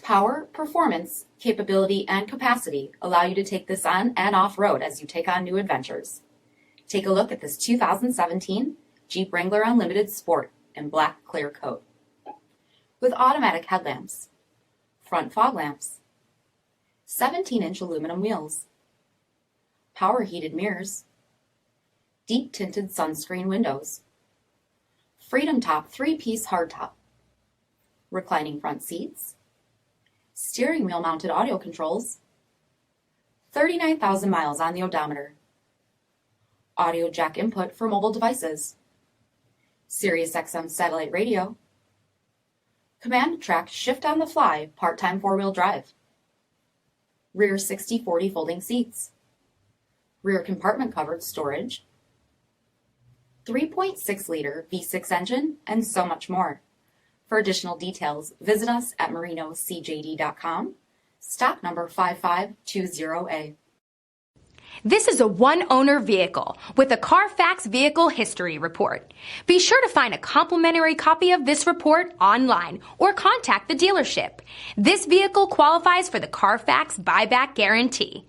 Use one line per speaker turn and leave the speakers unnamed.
Power, performance, capability, and capacity allow you to take this on and off-road as you take on new adventures. Take a look at this 2017 Jeep Wrangler Unlimited Sport in black clear coat. With automatic headlamps, front fog lamps, 17-inch aluminum wheels, power heated mirrors, deep tinted sunscreen windows, Freedom Top 3-piece hardtop, reclining front seats, steering wheel mounted audio controls, 39,000 miles on the odometer, audio jack input for mobile devices, SIRIUSXM satellite radio, command track shift on the fly part-time 4-wheel drive, rear 60/40 folding seats, rear compartment covered storage, 3.6-liter V6 engine, and so much more. For additional details, visit us at marinocjd.com, stock number 5520A.
This is a one-owner vehicle with a CARFAX Vehicle History Report. Be sure to find a complimentary copy of this report online or contact the dealership. This vehicle qualifies for the CARFAX Buyback Guarantee.